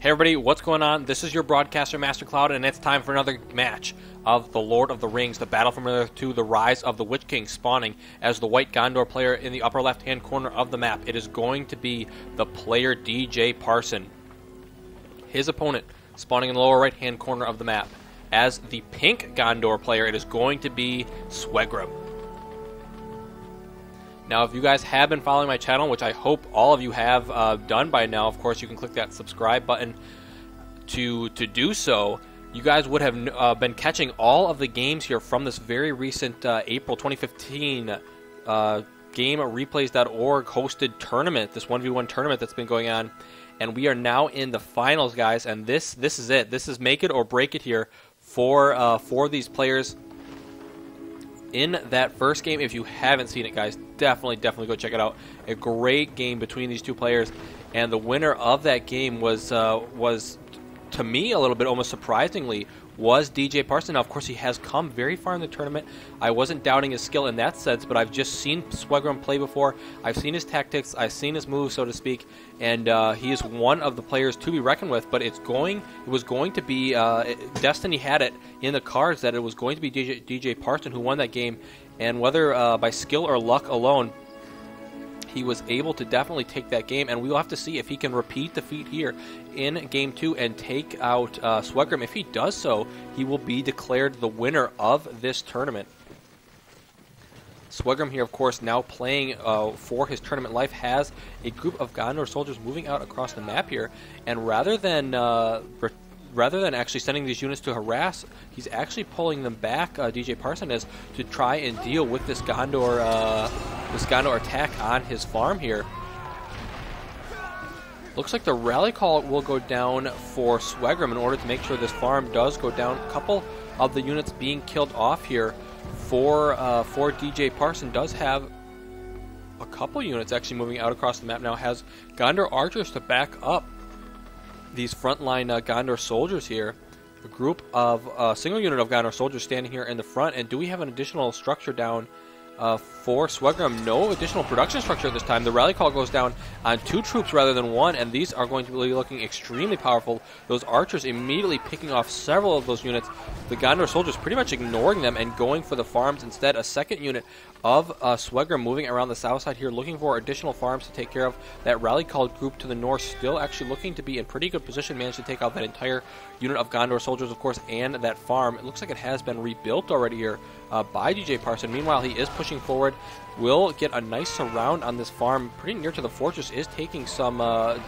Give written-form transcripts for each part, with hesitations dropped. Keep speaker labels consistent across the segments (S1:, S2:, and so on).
S1: Hey everybody, what's going on? This is your broadcaster, Master Cloud, and it's time for another match of The Lord of the Rings, the battle from Earth 2, the Rise of the Witch King, spawning as the white Gondor player in the upper left-hand corner of the map. It is going to be the player Djparson. His opponent spawning in the lower right-hand corner of the map. As the pink Gondor player, it is going to be Swegrim. Now, if you guys have been following my channel, which I hope all of you have done by now, of course, you can click that subscribe button to do so. You guys would have been catching all of the games here from this very recent April 2015 GameReplays.org hosted tournament, this 1v1 tournament that's been going on. And we are now in the finals, guys, and this is it. This is make it or break it here for these players. In that first game, if you haven't seen it, guys, definitely go check it out. A great game between these two players, and the winner of that game was to me a little bit almost surprisingly was Djparson. Now, of course, he has come very far in the tournament. I wasn't doubting his skill in that sense, but I've just seen Swegrim play before. I've seen his tactics. I've seen his moves, so to speak, and he is one of the players to be reckoned with. But it was going to be Destiny had it in the cards that it was going to be Djparson who won that game, and whether by skill or luck alone, he was able to definitely take that game, and we will have to see if he can repeat the feat here in Game 2 and take out Swegrim. If he does so, he will be declared the winner of this tournament. Swegrim here, of course, now playing for his tournament life, has a group of Gondor soldiers moving out across the map here, and rather than actually sending these units to harass, he's actually pulling them back, Djparson is, to try and deal with this Gondor attack on his farm here. Looks like the rally call will go down for Swegrim in order to make sure this farm does go down. A couple of the units being killed off here for Djparson does have a couple units actually moving out across the map now, has Gondor archers to back up these frontline Gondor soldiers here. A group of a single unit of Gondor soldiers standing here in the front. And do we have an additional structure down for Swegrim? No additional production structure this time. The rally call goes down on 2 troops rather than 1, and these are going to be looking extremely powerful. Those archers immediately picking off several of those units. The Gondor soldiers pretty much ignoring them and going for the farms instead. A second unit of Swegrim moving around the south side here, looking for additional farms to take care of. That rally called group to the north still actually looking to be in pretty good position, managed to take out that entire unit of Gondor soldiers, of course, and that farm. It looks like it has been rebuilt already here by Djparson. Meanwhile, he is pushing forward, will get a nice surround on this farm pretty near to the fortress, is taking some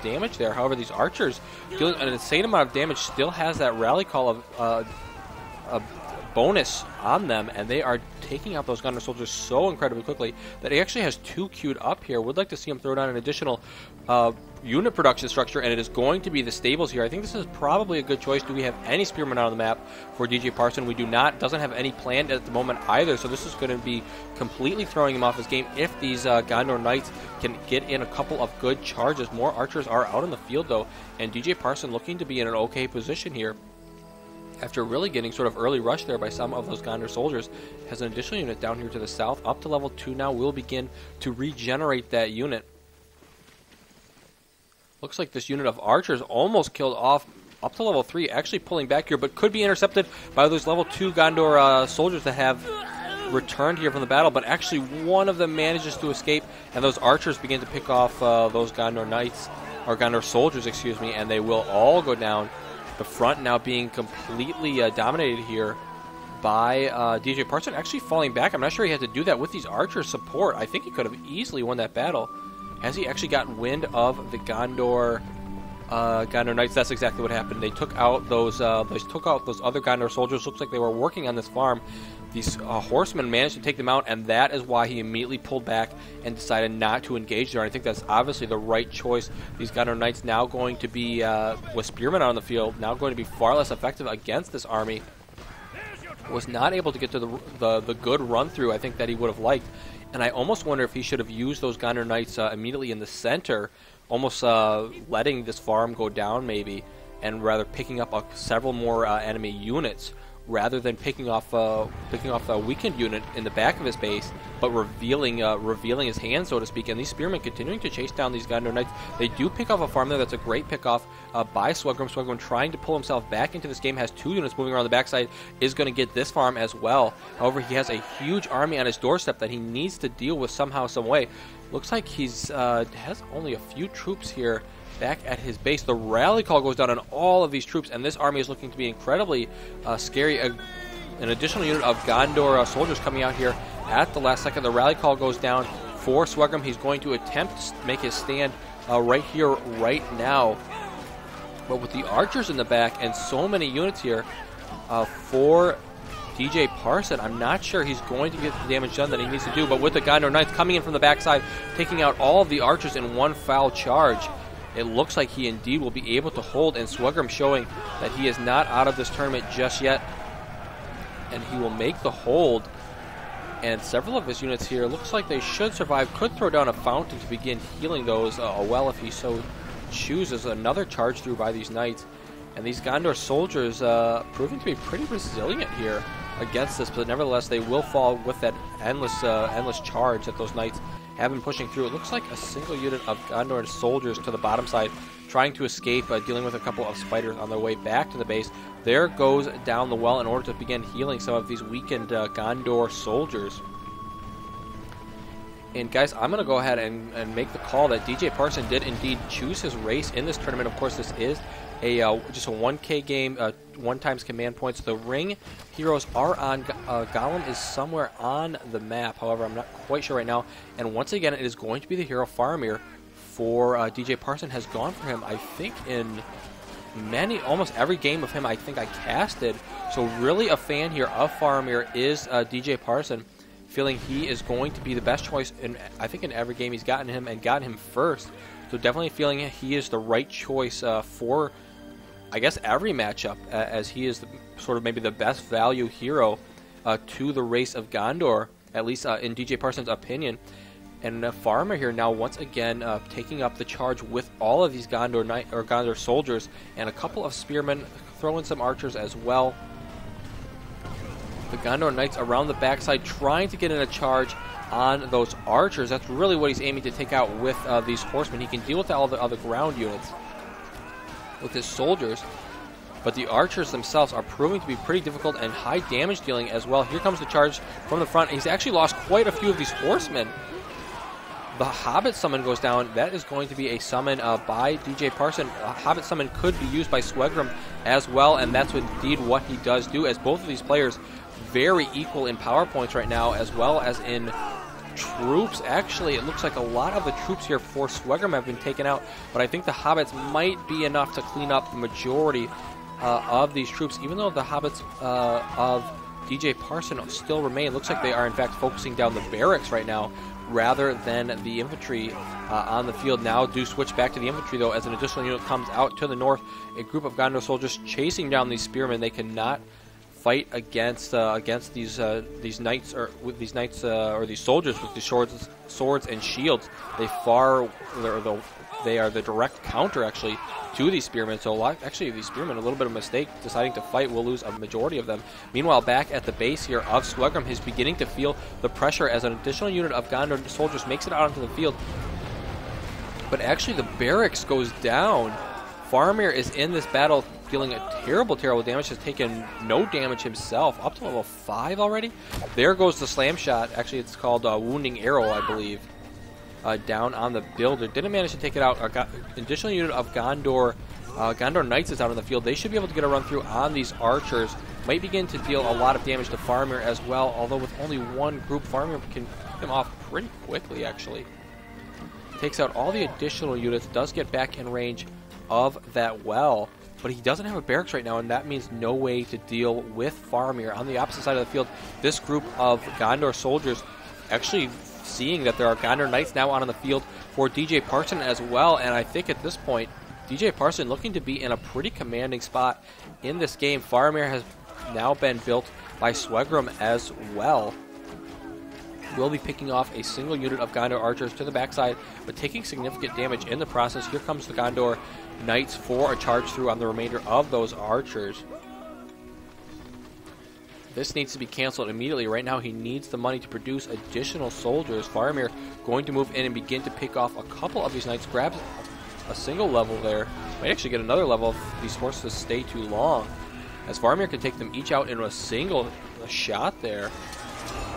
S1: damage there. However, these archers dealing an insane amount of damage, still has that rally call of a bonus on them, and they are taking out those Gondor soldiers so incredibly quickly that he actually has 2 queued up here. Would like to see him throw down an additional unit production structure, and it is going to be the stables here. I think this is probably a good choice. Do we have any spearmen on the map for Djparson? We do not. Doesn't have any planned at the moment either, so this is going to be completely throwing him off his game if these Gondor knights can get in a couple of good charges. More archers are out in the field, though, and Djparson looking to be in an okay position here after really getting sort of early rush there by some of those Gondor soldiers. Has an additional unit down here to the south, up to level 2 now. Will begin to regenerate that unit. Looks like this unit of archers almost killed off up to level 3, actually pulling back here, but could be intercepted by those level 2 Gondor soldiers that have returned here from the battle, but actually one of them manages to escape, and those archers begin to pick off those Gondor knights, or Gondor soldiers, excuse me, and they will all go down. The front now being completely dominated here by Djparson, actually falling back. I'm not sure he had to do that with these archer support. I think he could have easily won that battle. Has he actually got wind of the Gondor knights? That's exactly what happened. They took out those other Gondor soldiers. Looks like they were working on this farm. These horsemen managed to take them out, and that is why he immediately pulled back and decided not to engage there. I think that's obviously the right choice. These Gondor knights now going to be, with spearmen on the field, now going to be far less effective against this army. Was not able to get to the good run-through I think that he would have liked. And I almost wonder if he should have used those Gondor knights immediately in the center, almost letting this farm go down maybe, and rather picking up several more enemy units, rather than picking off a weakened unit in the back of his base, but revealing his hand, so to speak. And these spearmen continuing to chase down these Gondor Knights. They do pick off a farm there. That's a great pickoff by Swegrim. Swegrim trying to pull himself back into this game, has 2 units moving around the backside, is going to get this farm as well. However, he has a huge army on his doorstep that he needs to deal with somehow, some way. Looks like he's has only a few troops here back at his base. The rally call goes down on all of these troops, and this army is looking to be incredibly scary. An additional unit of Gondor soldiers coming out here at the last second. The rally call goes down for Swegrim. He's going to attempt to make his stand right here, right now. But with the archers in the back and so many units here for Djparson, I'm not sure he's going to get the damage done that he needs to do. But with the Gondor Knights coming in from the backside, taking out all of the archers in one foul charge, it looks like he indeed will be able to hold, and Swegrim showing that he is not out of this tournament just yet, and he will make the hold. And several of his units here looks like they should survive. Could throw down a fountain to begin healing those well if he so chooses. Another charge through by these knights, and these Gondor soldiers proving to be pretty resilient here against this, but nevertheless they will fall with that endless charge that those knights have been pushing through. It looks like a single unit of Gondor soldiers to the bottom side trying to escape, dealing with a couple of spiders on their way back to the base. There goes down the well in order to begin healing some of these weakened Gondor soldiers. And guys, I'm going to go ahead and make the call that Djparson did indeed choose his race in this tournament. Of course, this is just a 1K game, 1 times command points. The ring heroes are on. Gollum is somewhere on the map. However, I'm not quite sure right now. And once again, it is going to be the hero Faramir for Djparson. Has gone for him, I think, in almost every game of him I think I casted. So really a fan here of Faramir is Djparson, feeling he is going to be the best choice I think in every game he's gotten him, and got him first. So definitely feeling he is the right choice for, I guess, every matchup, as he is sort of maybe the best value hero to the race of Gondor, at least in Djparson's opinion. And Faramir here now once again taking up the charge with all of these Gondor soldiers, and a couple of spearmen, throw in some archers as well. The Gondor Knights around the backside trying to get in a charge on those archers. That's really what he's aiming to take out with these horsemen. He can deal with all the other ground units with his soldiers, but the archers themselves are proving to be pretty difficult and high damage dealing as well. Here comes the charge from the front. He's actually lost quite a few of these horsemen. The Hobbit summon goes down. That is going to be a summon by Djparson. A Hobbit summon could be used by Swegrim as well, and that's indeed what he does do, as both of these players very equal in power points right now, as well as in troops. Actually, it looks like a lot of the troops here for Swegrim have been taken out, but I think the Hobbits might be enough to clean up the majority of these troops, even though the Hobbits of Djparson still remain. It looks like they are in fact focusing down the barracks right now rather than the infantry on the field. Now do switch back to the infantry though, as an additional unit comes out to the north. A group of Gondor soldiers chasing down these spearmen. They cannot fight against these knights or these soldiers with these swords and shields. They are the direct counter actually to these spearmen. So actually these spearmen, a little bit of a mistake deciding to fight, will lose a majority of them. Meanwhile, back at the base here of Swegrim, he's beginning to feel the pressure as an additional unit of Gondor soldiers makes it out onto the field. But actually the barracks goes down. Faramir is in this battle dealing a terrible damage, has taken no damage himself, up to level 5 already. There goes the slam shot. Actually, it's called Wounding Arrow, I believe, down on the builder. Didn't manage to take it out. Additional unit of Gondor Knights is out on the field. They should be able to get a run through on these archers. Might begin to deal a lot of damage to Faramir as well, although with only one group, Faramir can pick them off pretty quickly, actually. Takes out all the additional units, does get back in range of that well, but he doesn't have a barracks right now, and that means no way to deal with Faramir. On the opposite side of the field, this group of Gondor soldiers actually seeing that there are Gondor Knights now out on the field for Djparson as well, and I think at this point, Djparson looking to be in a pretty commanding spot in this game. Faramir has now been built by Swegrim as well. Will be picking off a single unit of Gondor archers to the backside, but taking significant damage in the process. Here comes the Gondor Knights for a charge through on the remainder of those archers. This needs to be canceled immediately. Right now, he needs the money to produce additional soldiers. Faramir going to move in and begin to pick off a couple of these knights. Grabs a single level there. Might actually get another level if these horses stay too long, as Faramir can take them each out in a single shot there.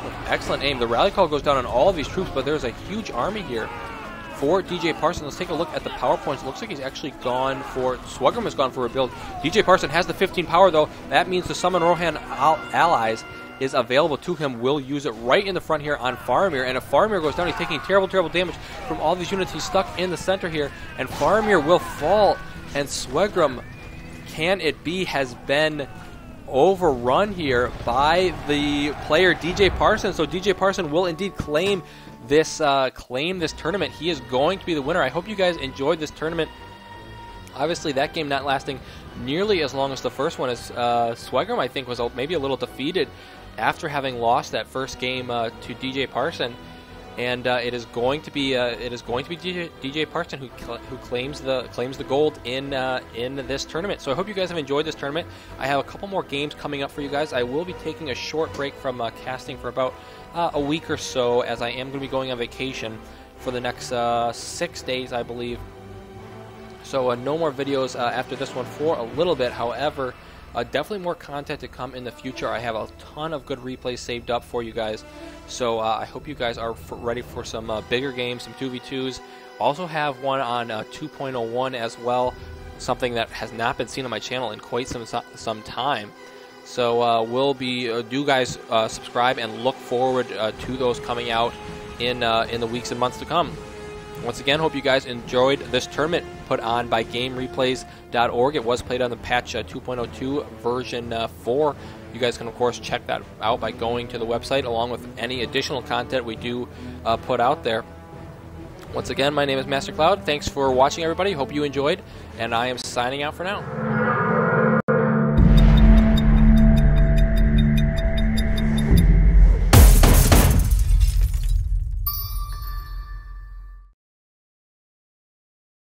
S1: With excellent aim. The rally call goes down on all of these troops, but there's a huge army here for Djparson. Let's take a look at the power points. It looks like he's actually gone for... Swegrim has gone for a build. Djparson has the 15 power, though. That means the Summon Rohan allies is available to him. Will use it right in the front here on Faramir. And if Faramir goes down, he's taking terrible, terrible damage from all these units. He's stuck in the center here. And Faramir will fall. And Swegrim, can it be, has been overrun here by the player Djparson. So Djparson will indeed claim this tournament. He is going to be the winner. I hope you guys enjoyed this tournament. Obviously, that game not lasting nearly as long as the first one, as Swegrim, I think, was maybe a little defeated after having lost that first game to Djparson. And it is going to be Djparson who claims the gold in this tournament. So I hope you guys have enjoyed this tournament. I have a couple more games coming up for you guys. I will be taking a short break from casting for about a week or so, as I am going to be going on vacation for the next 6 days, I believe. So no more videos after this one for a little bit. However, definitely more content to come in the future. I have a ton of good replays saved up for you guys. So I hope you guys are ready for some bigger games, some 2v2s. Also have one on 2.01 as well, something that has not been seen on my channel in quite some time. So do guys subscribe and look forward to those coming out in the weeks and months to come. Once again, hope you guys enjoyed this tournament put on by GameReplays.org. It was played on the patch 2.02 version 4. You guys can, of course, check that out by going to the website, along with any additional content we do put out there. Once again, my name is Master Cloud. Thanks for watching, everybody. Hope you enjoyed, and I am signing out for now.